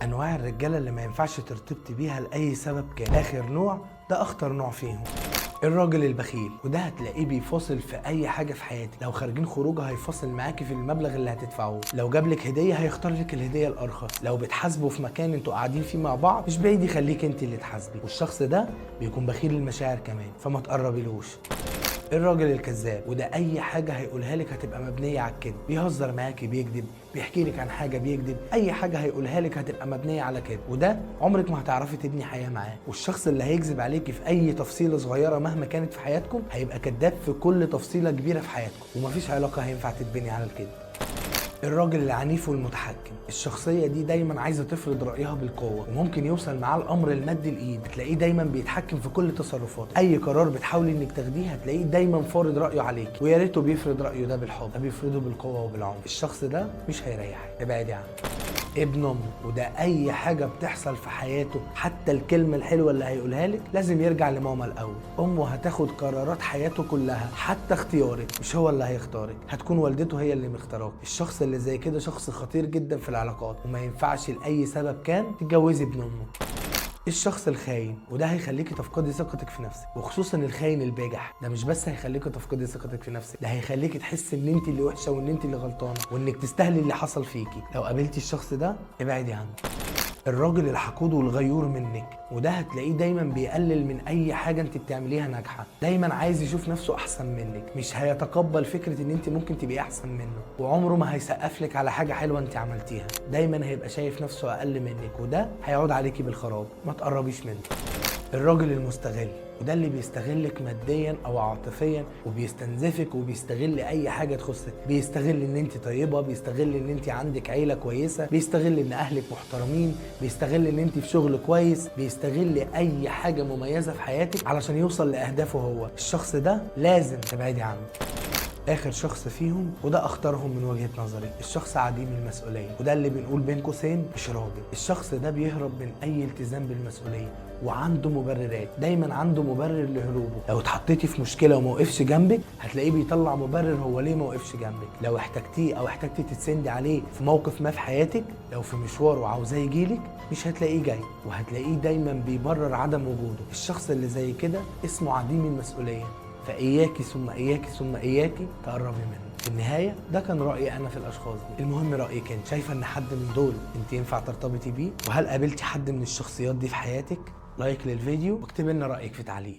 انواع الرجاله اللي ما ينفعش ترتبطي بيها لاي سبب كان. اخر نوع ده اخطر نوع فيهم، الراجل البخيل. وده هتلاقيه بيفاصل في اي حاجه في حياتك. لو خارجين خروجه هيفاصل معاكي في المبلغ اللي هتدفعوه، لو جابلك هديه هيختار لك الهديه الارخص، لو بتحاسبوا في مكان انتوا قاعدين فيه مع بعض مش بعيد يخليك انت اللي تحاسبي. والشخص ده بيكون بخيل المشاعر كمان، فما تقربيلوش. الراجل الكذاب، وده اي حاجه هيقولها لك هتبقى مبنيه على الكذب. بيهزر معاكي بيكذب، بيحكي لك عن حاجه بيكذب، اي حاجه هيقولها لك هتبقى مبنيه على كده، وده عمرك ما هتعرفي تبني حياه معاه. والشخص اللي هيكذب عليكي في اي تفصيله صغيره مهما كانت في حياتكم هيبقى كذاب في كل تفصيله كبيره في حياتكم، ومفيش علاقه هينفع تتبني على الكذب. الراجل العنيف والمتحكم، الشخصية دي دايما عايزة تفرض رأيها بالقوة، وممكن يوصل معاه الأمر المادي الإيد. تلاقيه دايما بيتحكم في كل تصرفاته، أي قرار بتحاولي إنك تاخديه هتلاقيه دايما فارض رأيه عليك، ويا ريته بيفرض رأيه ده بالحب، ده بيفرضه بالقوة وبالعنف. الشخص ده مش هيريحك، ابعدي عنه. ابن امه، وده اي حاجه بتحصل في حياته حتى الكلمه الحلوه اللي هيقولها لك لازم يرجع لماما الاول. امه هتاخد قرارات حياته كلها، حتى اختيارك مش هو اللي هيختارك، هتكون والدته هي اللي مختاراك. الشخص اللي زي كده شخص خطير جدا في العلاقات، وما ينفعش لاي سبب كان تتجوزي ابن امه. الشخص الخاين، وده هيخليكي تفقدي ثقتك في نفسك، وخصوصا الخاين البجح ده مش بس هيخليكي تفقدي ثقتك في نفسك، ده هيخليكي تحسي ان انت اللي وحشه وان انت اللي غلطانه وانك تستاهلي اللي حصل فيكي. لو قابلتي الشخص ده ابعدي عنه. الراجل الحقود والغيور منك، وده هتلاقيه دايما بيقلل من اي حاجه انت بتعمليها ناجحه، دايما عايز يشوف نفسه احسن منك، مش هيتقبل فكره ان انت ممكن تبقي احسن منه، وعمره ما هيسقف لك على حاجه حلوه انت عملتيها، دايما هيبقى شايف نفسه اقل منك، وده هيعود عليكي بالخراب. ما تقربيش منه. الراجل المستغل، وده اللي بيستغلك ماديا او عاطفيا وبيستنزفك وبيستغل اي حاجه تخصك، بيستغل ان انت طيبه، بيستغل ان انت عندك عيله كويسه، بيستغل ان اهلك محترمين، بيستغل ان انت في شغل كويس، بيستغل اي حاجه مميزه في حياتك علشان يوصل لاهدافه هو. الشخص ده لازم تبعدي عنه. اخر شخص فيهم وده اختارهم من وجهة نظري، الشخص عديم المسؤولية، وده اللي بنقول بين قوسين مش راجل. الشخص ده بيهرب من اي التزام بالمسؤولية، وعنده مبررات، دايما عنده مبرر لهروبه. لو اتحطيتي في مشكلة وما وقفش جنبك هتلاقيه بيطلع مبرر هو ليه ما وقفش جنبك. لو احتجتيه او احتجتي تتسندي عليه في موقف ما في حياتك، لو في مشوار وعاوزاه يجيلك مش هتلاقيه جاي، وهتلاقيه دايما بيبرر عدم وجوده. الشخص اللي زي كده اسمه عديم المسؤولية، فإياكي ثم إياكي ثم إياكي تقربي منه. في النهاية ده كان رأيي أنا في الأشخاص دي. المهم رأيك أنت، شايفة إن حد من دول أنت ينفع ترتبطي بيه؟ وهل قابلتي حد من الشخصيات دي في حياتك؟ لايك للفيديو واكتبي لنا رأيك في تعليق.